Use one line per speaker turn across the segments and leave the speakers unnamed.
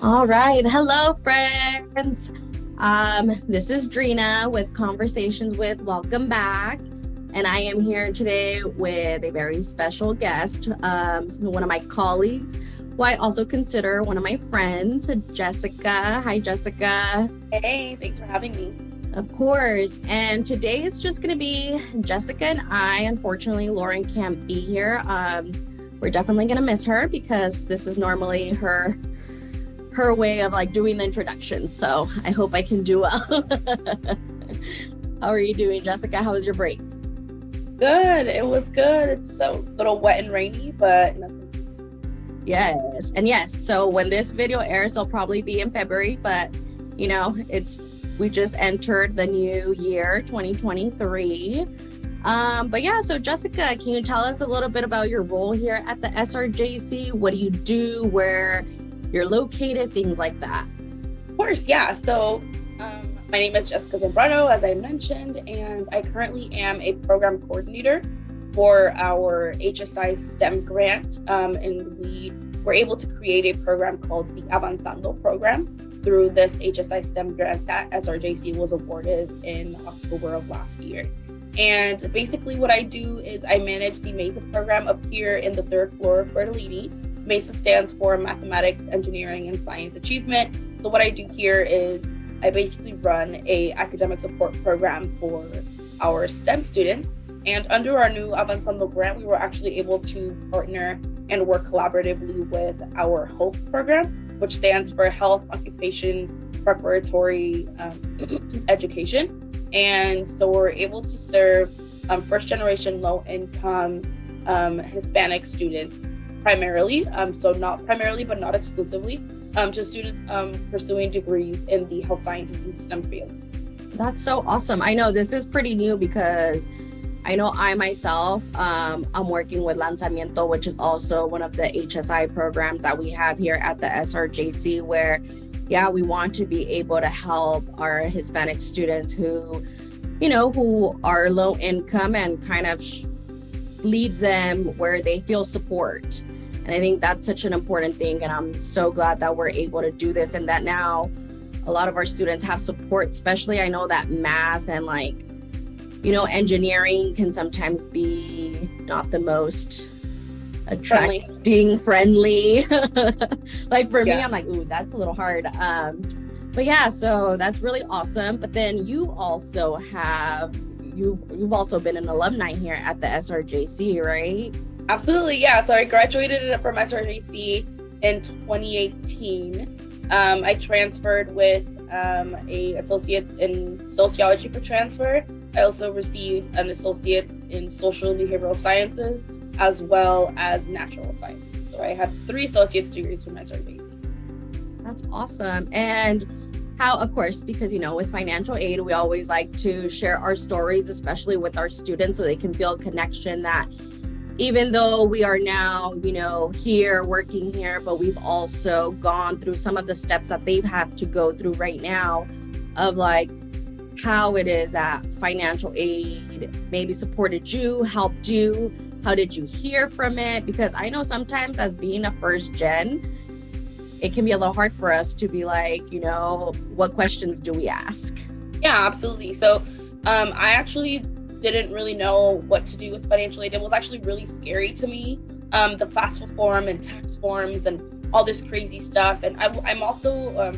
All right. Hello, friends. This is Drina with Conversations with Welcome Back. And I am here today with a very special guest, one of my colleagues, who I also consider one of my friends, Jessica. Hi, Jessica.
Hey, thanks for having me.
Of course. And today is just going to be Jessica and I. Unfortunately, Lauren can't be here. We're definitely going to miss her because this is normally her way of like doing the introduction. So I hope I can do well. How are you doing, Jessica? How was your break?
Good. It was good. It's a little wet and rainy, but nothing.
Yes. And yes, so when this video airs, it'll probably be in February, but we just entered the new year, 2023. But yeah, so Jessica, can you tell us a little bit about your role here at the SRJC? What do you do? Where you're located, things like that?
Of course, yeah. So my name is Jessica Zambrano, as I mentioned, and I currently am a program coordinator for our HSI STEM grant. And we were able to create a program called the Avanzando program through this HSI STEM grant that SRJC was awarded in October of last year. And basically what I do is I manage the MESA program up here in the third floor of Bertolini. MESA stands for Mathematics, Engineering, and Science Achievement. So what I do here is I basically run a academic support program for our STEM students. And under our new Avanzando grant, we were actually able to partner and work collaboratively with our HOPE program, which stands for Health, Occupation, Preparatory Education. And so we're able to serve first-generation low-income Hispanic students primarily, so not primarily, but not exclusively, to students pursuing degrees in the health sciences and STEM fields.
That's so awesome. I know this is pretty new because I know I myself, I'm working with Lanzamiento, which is also one of the HSI programs that we have here at the SRJC, where, yeah, we want to be able to help our Hispanic students who are low income and kind of lead them where they feel support. And I think that's such an important thing. And I'm so glad that we're able to do this and that now a lot of our students have support, especially I know that math and engineering can sometimes be not the most attracting, friendly. Like for me, I'm like, ooh, that's a little hard. But yeah, so that's really awesome. But then you also you've also been an alumni here at the SRJC, right?
Absolutely, yeah. So I graduated from SRJC in 2018. I transferred with a associate's in sociology for transfer. I also received an associate's in social and behavioral sciences, as well as natural sciences. So I have 3 associate's degrees from SRJC.
That's awesome. And how, of course, because, with financial aid, we always like to share our stories, especially with our students, so they can feel a connection that even though we are now, here, working here, but we've also gone through some of the steps that they have to go through right now of like how it is that financial aid maybe supported you, helped you. How did you hear from it? Because I know sometimes as being a first gen, it can be a little hard for us to be like, what questions do we ask?
Yeah, absolutely. So I actually didn't really know what to do with financial aid. It was actually really scary to me. The FAFSA form and tax forms and all this crazy stuff. And I'm also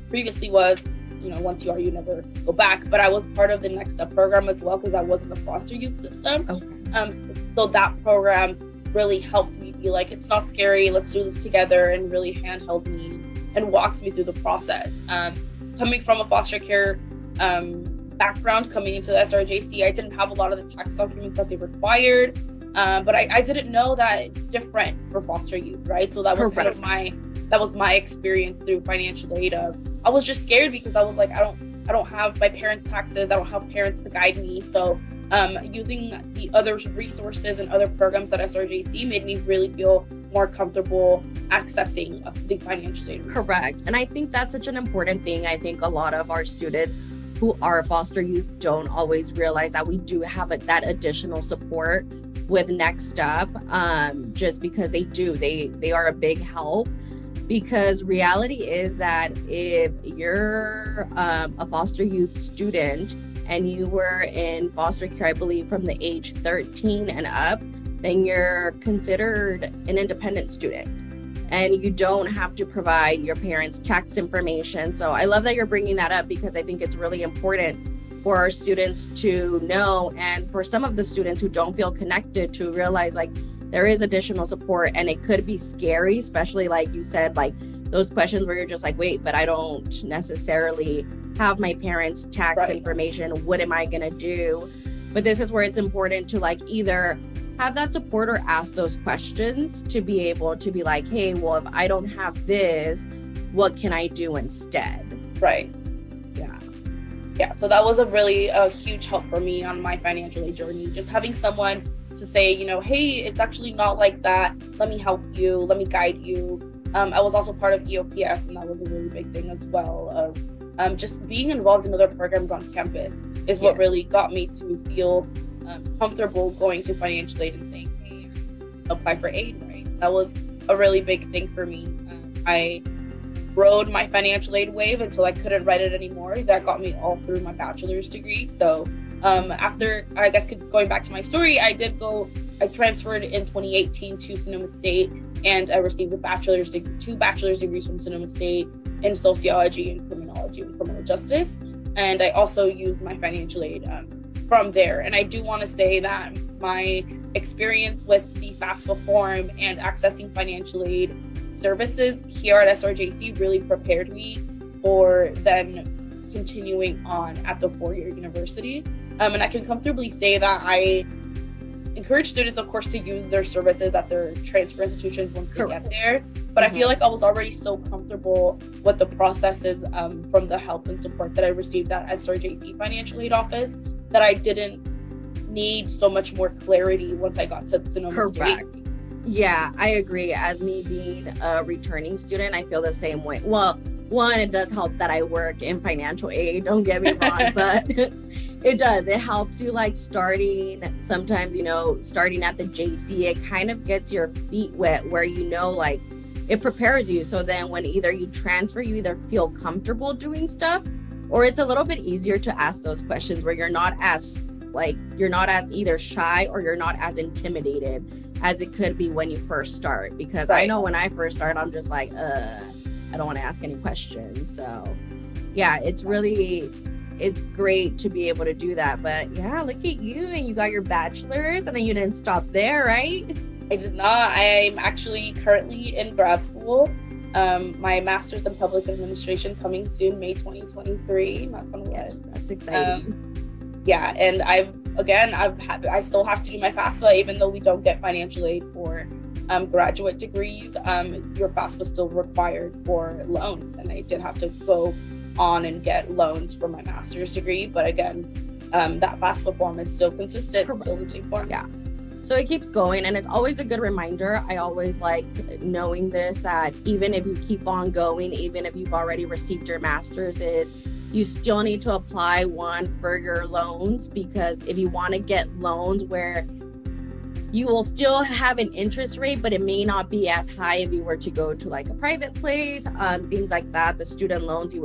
previously was, once you are, you never go back. But I was part of the Next Up program as well because I was in the foster youth system. Okay. So that program really helped me be like, it's not scary, let's do this together, and really handheld me and walked me through the process. Coming from a foster care background, coming into the SRJC, I didn't have a lot of the tax documents that they required, but I didn't know that it's different for foster youth, right? So that was kind of my experience through financial aid. I was just scared because I was like, I don't have my parents' taxes, I don't have parents to guide me, so using the other resources and other programs at SRJC made me really feel more comfortable accessing the financial aid resources.
Correct. And I think that's such an important thing. I think a lot of our students who are foster youth don't always realize that we do have that additional support with Next Up, just because they are a big help. because reality is that if you're a foster youth student and you were in foster care, I believe from the age 13 and up, then you're considered an independent student and you don't have to provide your parents' tax information. So I love that you're bringing that up, because I think it's really important for our students to know, and for some of the students who don't feel connected to realize like there is additional support. And it could be scary, especially like you said, like those questions where you're just like, wait, but I don't necessarily have my parents' tax information. What am I gonna do? But this is where it's important to like either have that support or ask those questions to be able to be like, hey, well, if I don't have this, what can I do instead?
Right. Yeah, so that was a really huge help for me on my financial aid journey. Just having someone to say, you know, hey, it's actually not like that. Let me help you. Let me guide you. I was also part of EOPS, and that was a really big thing as well. Of just being involved in other programs on campus is what really got me to feel comfortable going to financial aid and saying, hey, apply for aid, right? That was a really big thing for me. I rode my financial aid wave until I couldn't ride it anymore. That got me all through my bachelor's degree. So after, I guess, going back to my story, I transferred in 2018 to Sonoma State, and I received two bachelor's degrees from Sonoma State in sociology and criminology and criminal justice. And I also used my financial aid from there. And I do want to say that my experience with the FAFSA form and accessing financial aid services here at SRJC really prepared me for then continuing on at the four-year university. And I can comfortably say that I encourage students, of course, to use their services at their transfer institutions once they get there. But I feel like I was already so comfortable with the processes from the help and support that I received at SRJC Financial Aid Office that I didn't need so much more clarity once I got to Sonoma State.
Yeah, I agree. As me being a returning student, I feel the same way. Well, one, it does help that I work in financial aid, don't get me wrong, but it does. It helps you like sometimes, starting at the JC, it kind of gets your feet wet where, like it prepares you. So then when either you transfer, you either feel comfortable doing stuff, or it's a little bit easier to ask those questions where you're not as either shy or you're not as intimidated as it could be when you first start. Because I know when I first started, I'm just like, I don't want to ask any questions. So yeah, it's great to be able to do that. But yeah, look at you, and you got your bachelor's, and then you didn't stop there, right?
I did not. I'm actually currently in grad school. My master's in public administration coming soon, May 2023. Not gonna
Yes, that's exciting.
Yeah, and I still have to do my FAFSA, even though we don't get financial aid for graduate degrees. Your FAFSA is still required for loans, and I did have to go on and get loans for my master's degree. But again, that FAFSA form is still consistent, still the same form.
Yeah. So it keeps going, and it's always a good reminder. I always like knowing this, that even if you keep on going, even if you've already received your master's, you still need to apply for your loans, because if you want to get loans where you will still have an interest rate, but it may not be as high if you were to go to like a private place, things like that. The student loans, you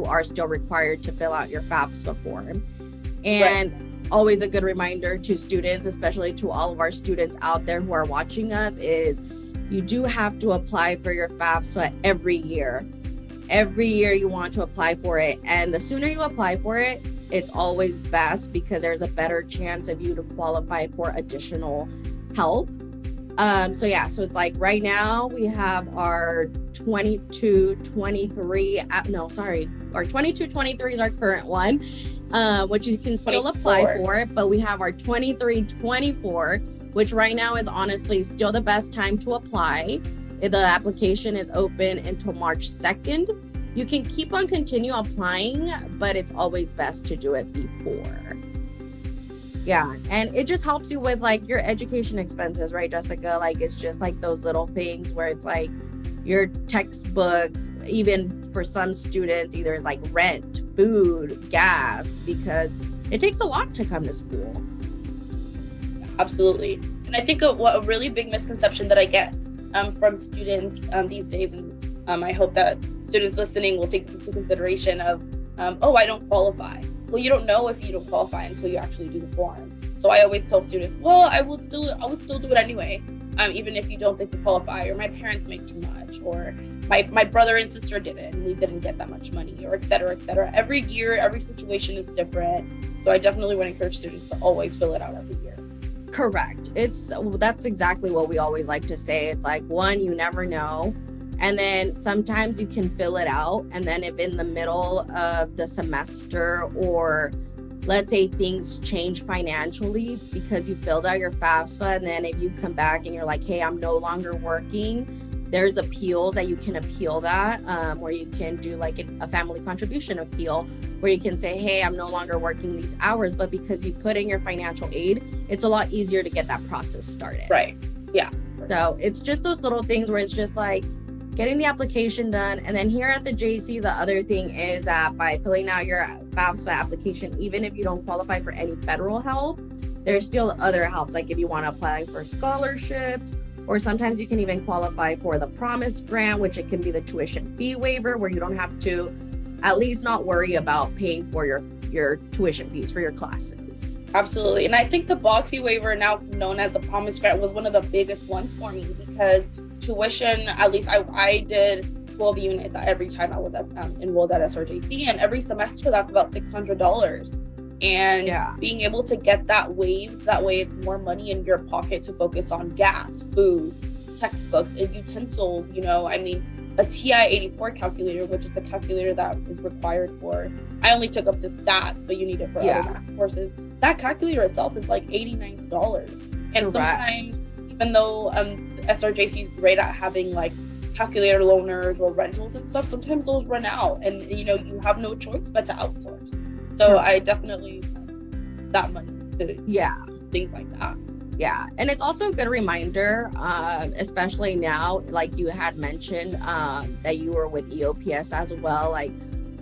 are still required to fill out your FAFSA form. And always a good reminder to students, especially to all of our students out there who are watching us, is you do have to apply for your FAFSA every year. Every year you want to apply for it, and the sooner you apply for it, it's always best, because there's a better chance of you to qualify for additional help. So it's like right now we have our 22-23 is our current one, which you can still apply for, but we have our 23-24, which right now is honestly still the best time to apply. The application is open until March 2nd. You can keep on continue applying, but it's always best to do it before. Yeah, and it just helps you with like your education expenses, right, Jessica? Like it's just like those little things where it's like your textbooks, even for some students, either like rent, food, gas, because it takes a lot to come to school.
Absolutely. And I think a really big misconception that I get from students these days, and I hope that students listening will take this into consideration of, oh, I don't qualify. Well, you don't know if you don't qualify until you actually do the form. So I always tell students, well, I would still do it anyway, even if you don't think you qualify, or my parents make too much, or my brother and sister did it and we didn't get that much money, or et cetera, et cetera. Every year, every situation is different. So I definitely would encourage students to always fill it out every year.
Correct. That's exactly what we always like to say. It's like, one, you never know. And then sometimes you can fill it out. And then if in the middle of the semester, or let's say things change financially because you filled out your FAFSA, and then if you come back and you're like, hey, I'm no longer working, there's appeals that you can appeal that, where you can do like a family contribution appeal, where you can say, hey, I'm no longer working these hours, but because you put in your financial aid, it's a lot easier to get that process started.
Right. Yeah.
So it's just those little things where it's just like getting the application done. And then here at the JC, the other thing is that by filling out your FAFSA application, even if you don't qualify for any federal help, there's still other helps. Like if you want to apply for scholarships, or sometimes you can even qualify for the Promise Grant, which it can be the tuition fee waiver, where you don't have to at least not worry about paying for your tuition fees for your classes.
Absolutely. And I think the BOG fee waiver, now known as the Promise Grant, was one of the biggest ones for me, because tuition, at least I did 12 units every time I was enrolled at SRJC, and every semester that's about $600. And being able to get that waived, that way it's more money in your pocket to focus on gas, food, textbooks, and utensils. I mean, a TI-84 calculator, which is the calculator that is required for, I only took up to stats, but you need it for other math courses. That calculator itself is like $89. And sometimes, even though SRJC is great at having like calculator loaners or rentals and stuff, sometimes those run out, and you have no choice but to outsource. So I definitely that money to things like that.
Yeah. And it's also a good reminder, especially now, like you had mentioned, that you were with EOPS as well. Like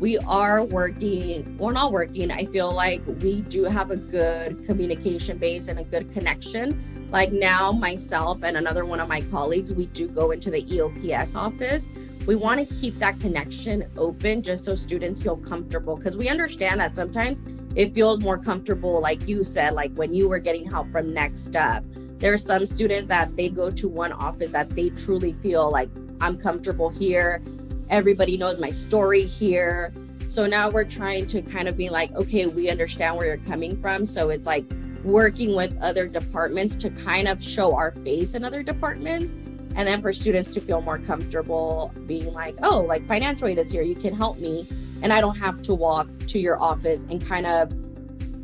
we're not working. I feel like we do have a good communication base and a good connection. Like now, myself and another one of my colleagues, we do go into the EOPS office. We want to keep that connection open just so students feel comfortable, because we understand that sometimes it feels more comfortable, like you said, like when you were getting help from Next Step. There are some students that they go to one office that they truly feel like, I'm comfortable here. Everybody knows my story here. So now we're trying to kind of be like, okay, we understand where you're coming from. So it's like working with other departments to kind of show our face in other departments. And then for students to feel more comfortable being like, oh, like financial aid is here, you can help me. And I don't have to walk to your office and kind of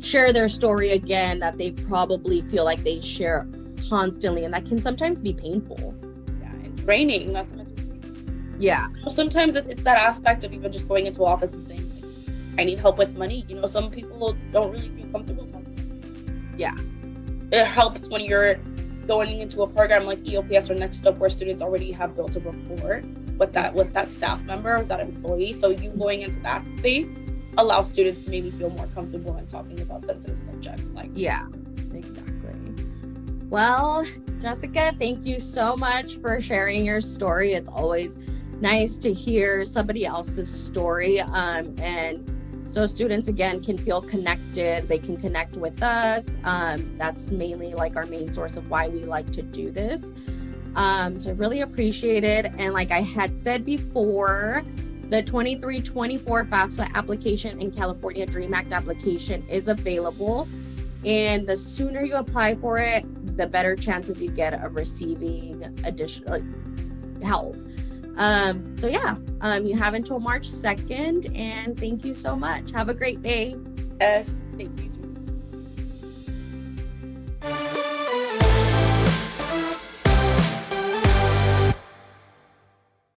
share their story again that they probably feel like they share constantly. And that can sometimes be painful.
Yeah, and draining. That's what
yeah.
Sometimes it's that aspect of even just going into an office and saying, like, I need help with money. Some people don't really feel comfortable talking.
Yeah.
It helps when you're going into a program like EOPS or Next Up, where students already have built a rapport with that staff member, with that employee. So you going into that space allows students to maybe feel more comfortable in talking about sensitive subjects.
Exactly. Well, Jessica, thank you so much for sharing your story. It's always nice to hear somebody else's story. And so students, again, can feel connected. They can connect with us. That's mainly like our main source of why we like to do this. So I really appreciate it. And like I had said before, the 23-24 FAFSA application and California DREAM Act application is available. And the sooner you apply for it, the better chances you get of receiving additional help. You have until March 2nd, and thank you so much. Have a great day.
Yes, thank you.